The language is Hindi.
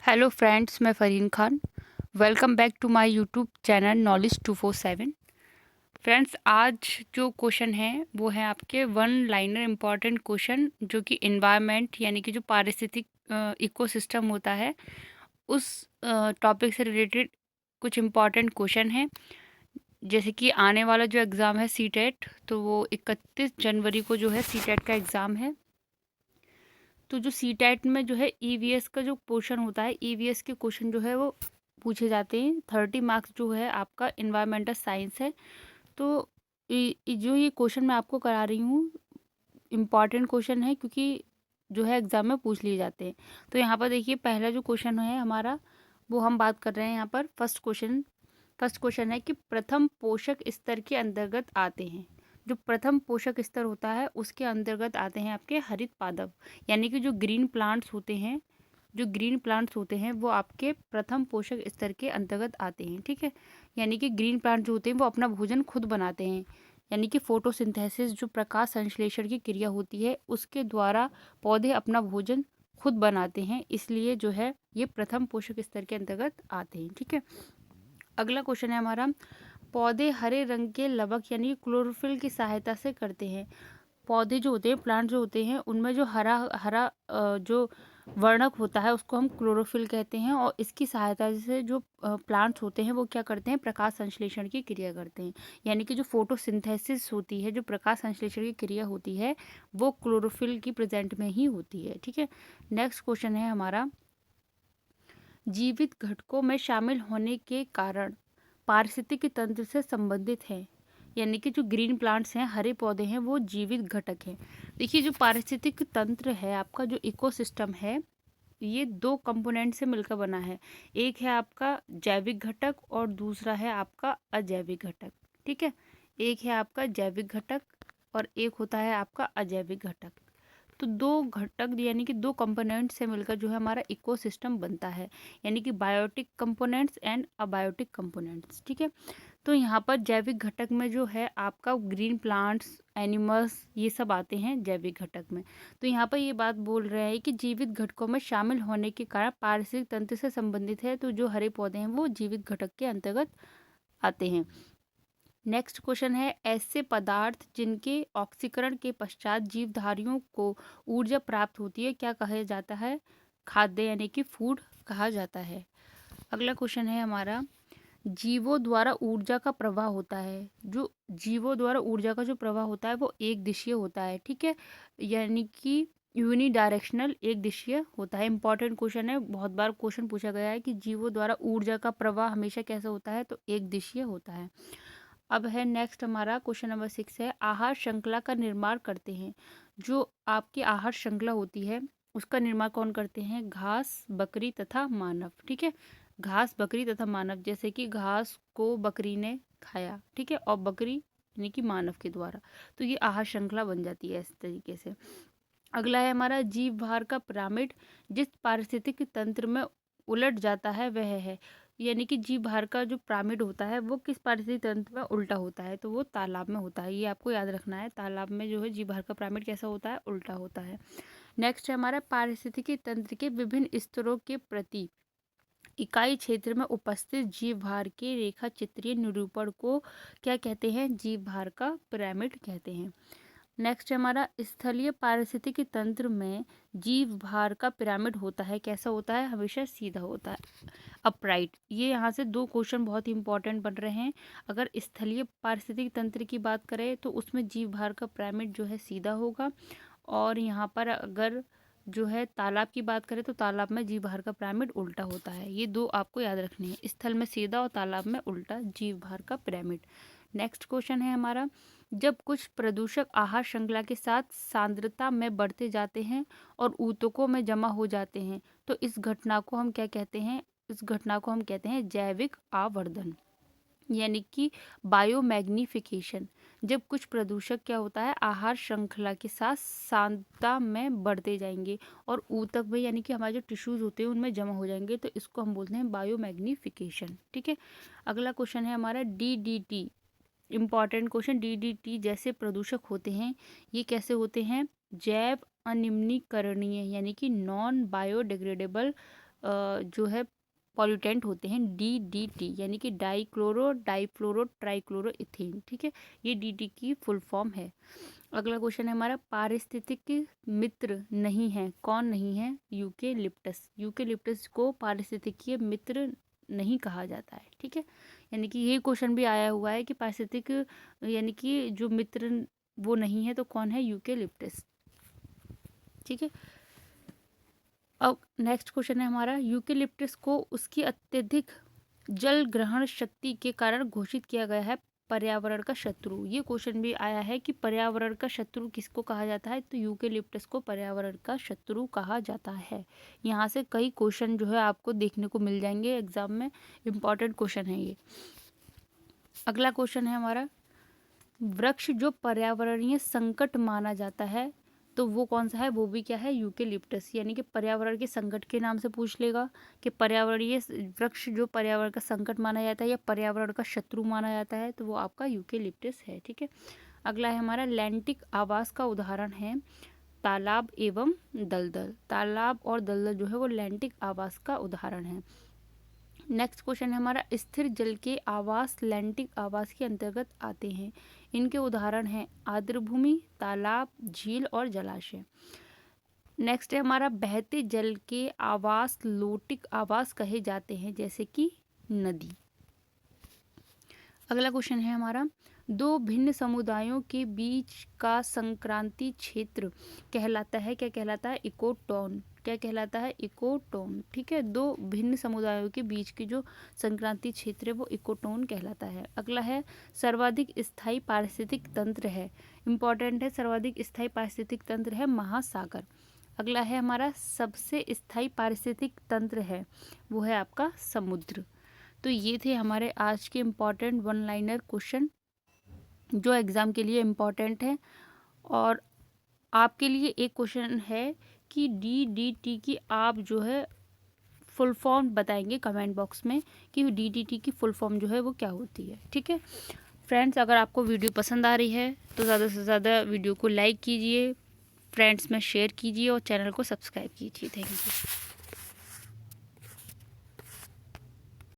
हेलो फ्रेंड्स, मैं Farheen Khan. Welcome back to my YouTube channel knowledge 247। Friends, आज जो क्वेश्चन है वो है आपके वन लाइनर इम्पॉर्टेंट क्वेश्चन, जो कि इन्वायरमेंट यानी कि जो पारिस्थितिक इकोसिस्टम होता है उस टॉपिक से रिलेटेड कुछ इम्पॉर्टेंट क्वेश्चन है। जैसे कि आने वाला जो एग्ज़ाम है सी टेट, तो वो 31 जनवरी को जो है सी टेट का एग्ज़ाम है। तो जो सी टेट में जो है ईवीएस का जो पोर्शन होता है, ईवीएस के क्वेश्चन जो है वो पूछे जाते हैं। 30 मार्क्स जो है आपका इन्वायरमेंटल साइंस है। तो जो ये क्वेश्चन मैं आपको करा रही हूँ, इम्पॉर्टेंट क्वेश्चन है, क्योंकि जो है एग्जाम में पूछ लिए जाते हैं। तो यहाँ पर देखिए, पहला जो क्वेश्चन है हमारा, वो हम बात कर रहे हैं यहाँ पर। फर्स्ट क्वेश्चन है कि प्रथम पोषक स्तर के अंतर्गत आते हैं। जो प्रथम पोषक स्तर होता है उसके अंतर्गत आते हैं आपके हरित पादप, यानी कि जो ग्रीन प्लांट्स होते हैं, वो आपके प्रथम पोषक स्तर के अंतर्गत आते हैं। ठीक है, यानी कि ग्रीन प्लांट जो होते हैं वो अपना भोजन खुद बनाते हैं, यानी कि फोटोसिंथेसिस, जो प्रकाश संश्लेषण की क्रिया होती है उसके द्वारा पौधे अपना भोजन खुद बनाते हैं, इसलिए जो है ये प्रथम पोषक स्तर के अंतर्गत आते हैं। ठीक है, अगला क्वेश्चन है हमारा, पौधे हरे रंग के लवक यानी क्लोरोफिल की सहायता से करते हैं। पौधे जो होते हैं, प्लांट जो होते हैं, उनमें जो हरा हरा जो वर्णक होता है उसको हम क्लोरोफिल कहते हैं, और इसकी सहायता से जो प्लांट्स होते हैं वो क्या करते हैं, प्रकाश संश्लेषण की क्रिया करते हैं। यानी कि जो फोटोसिंथेसिस होती है, जो प्रकाश संश्लेषण की क्रिया होती है, वो क्लोरोफिल की प्रेजेंट में ही होती है। ठीक है, नेक्स्ट क्वेश्चन है हमारा, जीवित घटकों में शामिल होने के कारण पारिस्थितिक तंत्र से संबंधित है। यानी कि जो ग्रीन प्लांट्स हैं, हरे पौधे हैं, वो जीवित घटक हैं। देखिए, जो पारिस्थितिक तंत्र है आपका, जो इकोसिस्टम है, ये दो कंपोनेंट से मिलकर बना है। एक है आपका जैविक घटक और दूसरा है आपका अजैविक घटक। ठीक है, एक है आपका जैविक घटक और एक होता है आपका अजैविक घटक। तो दो घटक यानी कि दो कंपोनेंट से मिलकर जो है हमारा इकोसिस्टम बनता है, यानी कि biotic components and abiotic components. ठीक है, तो यहाँ पर जैविक घटक में जो है आपका ग्रीन प्लांट्स, एनिमल्स, ये सब आते हैं जैविक घटक में। तो यहाँ पर ये बात बोल रहे हैं कि जीवित घटकों में शामिल होने के कारण पारिस्थितिक तंत्र से संबंधित है, तो जो हरे पौधे हैं वो जीवित घटक के अंतर्गत आते हैं। नेक्स्ट क्वेश्चन है, ऐसे पदार्थ जिनके ऑक्सीकरण के पश्चात जीवधारियों को ऊर्जा प्राप्त होती है क्या कहा जाता है, खाद्य यानी कि फूड कहा जाता है। अगला क्वेश्चन है हमारा, जीवों द्वारा ऊर्जा का प्रवाह होता है। जो जीवों द्वारा ऊर्जा का जो प्रवाह होता है वो एक दिशीय होता है। ठीक है, यानी कि यूनि डायरेक्शनल, एक दिशीय होता है। इंपॉर्टेंट क्वेश्चन है, बहुत बार क्वेश्चन पूछा गया है कि जीवों द्वारा ऊर्जा का प्रवाह हमेशा कैसा होता है, तो एक दिशीय होता है। अब है नेक्स्ट हमारा क्वेश्चन नंबर 6 है, आहार श्रृंखला का निर्माण करते हैं। जो आपकी आहार श्रृंखला होती है उसका निर्माण कौन करते हैं, घास, बकरी तथा मानव। ठीक है, घास, बकरी तथा मानव, जैसे कि घास को बकरी ने खाया, ठीक है, और बकरी यानी कि मानव के द्वारा, तो ये आहार श्रृंखला बन जाती है इस तरीके से। अगला है हमारा, जीव भार का पिरामिड जिस पारिस्थितिक तंत्र में उलट जाता है वह है। यानी कि जीव भार का जो पिरामिड होता है वो किस पारिस्थितिक तंत्र में उल्टा होता है, तो वो तालाब में होता है। ये आपको याद रखना है, तालाब में जो है जीव भार का पिरामिड कैसा होता है, उल्टा होता है। नेक्स्ट है हमारा, पारिस्थितिकी तंत्र के विभिन्न स्तरों के प्रति इकाई क्षेत्र में उपस्थित जीव भार के रेखा चित्रीय निरूपण को क्या कहते हैं, जीव भार का पिरामिड कहते हैं। नेक्स्ट हमारा, स्थलीय पारिस्थितिकी तंत्र में जीव भार का पिरामिड होता है, कैसा होता है, हमेशा सीधा होता है, अपराइट। ये यहाँ से दो क्वेश्चन बहुत ही इंपॉर्टेंट बन रहे हैं। अगर स्थलीय पारिस्थितिकी तंत्र की बात करें तो उसमें जीव भार का पिरामिड जो है सीधा होगा, और यहाँ पर अगर जो है तालाब की बात करें तो तालाब में जीव भार का पिरामिड उल्टा होता है। ये दो आपको याद रखनी है, स्थल में सीधा और तालाब में उल्टा जीव भार का पिरामिड। नेक्स्ट क्वेश्चन है हमारा, जब कुछ प्रदूषक आहार श्रृंखला के साथ सांद्रता में बढ़ते जाते हैं और ऊतकों में जमा हो जाते हैं, तो इस घटना को हम क्या कहते हैं, इस घटना को हम कहते हैं जैविक आवर्धन, यानी कि बायोमैग्निफिकेशन। जब कुछ प्रदूषक क्या होता है, आहार श्रृंखला के साथ सांद्रता में बढ़ते जाएंगे और ऊतक में, यानी कि हमारे जो टिश्यूज होते हैं उनमें जमा हो जाएंगे, तो इसको हम बोलते हैं बायोमैग्निफिकेशन। ठीक है, अगला क्वेश्चन है हमारा, डीडीटी, इम्पॉर्टेंट क्वेश्चन। डीडीटी जैसे प्रदूषक होते हैं, ये कैसे होते हैं, जैव अनिम्नीकरणीय, यानी कि नॉन बायोडिग्रेडेबल जो है पॉल्यूटेंट होते हैं DDT, यानी कि डाइक्लोरो डाइफ्लोरो ट्राइक्लोरो इथेन। ठीक है, ये DDT की फुल फॉर्म है। अगला क्वेश्चन है हमारा, पारिस्थितिक मित्र नहीं है, कौन नहीं है? यूकेलिप्टस। यूकेलिप्टस को पारिस्थितिकीय मित्र नहीं कहा जाता है। ठीक है, यानी कि ये क्वेश्चन भी आया हुआ है कि पारिस्थितिक यानी कि जो मित्र वो नहीं है तो कौन है? यूकेलिप्टस। ठीक है, अब नेक्स्ट क्वेश्चन है हमारा, यूकेलिप्टस को उसकी अत्यधिक जल ग्रहण शक्ति के कारण घोषित किया गया है पर्यावरण का शत्रु। ये क्वेश्चन भी आया है कि पर्यावरण का शत्रु किसको कहा जाता है? तो यूकेलिप्टस को पर्यावरण का शत्रु कहा जाता है। यहाँ से कई क्वेश्चन जो है आपको देखने को मिल जाएंगे एग्जाम में, इम्पॉर्टेंट क्वेश्चन है ये। अगला क्वेश्चन है हमारा, वृक्ष जो पर्यावरणीय संकट माना जाता है तो वो कौन सा है? वो भी क्या है? यूकेलिप्टस। यानी कि पर्यावरण के संकट के नाम से पूछ लेगा कि पर्यावरणीय वृक्ष जो पर्यावरण का संकट माना जाता है या पर्यावरण का शत्रु माना जाता है, तो वो आपका यूकेलिप्टस है। ठीक है, अगला है हमारा, लैंटिक आवास का उदाहरण है तालाब एवं दलदल। तालाब और दलदल जो है वो लैंटिक आवास का उदाहरण है। नेक्स्ट क्वेश्चन है हमारा, स्थिर जल के आवास लैंटिक आवास के अंतर्गत आते हैं। इनके उदाहरण हैं आर्द्रभूमि, तालाब, झील और जलाशय। नेक्स्ट है हमारा, बहते जल के आवास लोटिक आवास कहे जाते हैं, जैसे कि नदी। अगला क्वेश्चन है हमारा, दो भिन्न समुदायों के बीच का संक्रांति क्षेत्र कहलाता है, क्या कहलाता है? इकोटोन। क्या कहलाता है? इकोटोन। ठीक है, दो भिन्न समुदायों के बीच की जो संक्रांति क्षेत्र है वो इकोटोन कहलाता है। अगला है, सर्वाधिक स्थायी पारिस्थितिक तंत्र है, इंपॉर्टेंट है, सर्वाधिक स्थायी पारिस्थितिक तंत्र है महासागर। अगला है हमारा, सबसे स्थायी पारिस्थितिक तंत्र है, वो है आपका समुद्र। तो ये थे हमारे आज के इम्पॉर्टेंट वन लाइनर क्वेश्चन जो एग्ज़ाम के लिए इम्पॉर्टेंट है। और आपके लिए एक क्वेश्चन है कि DDT की आप जो है फुल फॉर्म बताएंगे कमेंट बॉक्स में कि DDT की फुल फॉर्म जो है वो क्या होती है। ठीक है फ्रेंड्स, अगर आपको वीडियो पसंद आ रही है तो ज़्यादा से ज़्यादा वीडियो को लाइक कीजिए, फ्रेंड्स में शेयर कीजिए और चैनल को सब्सक्राइब कीजिए। Thank you.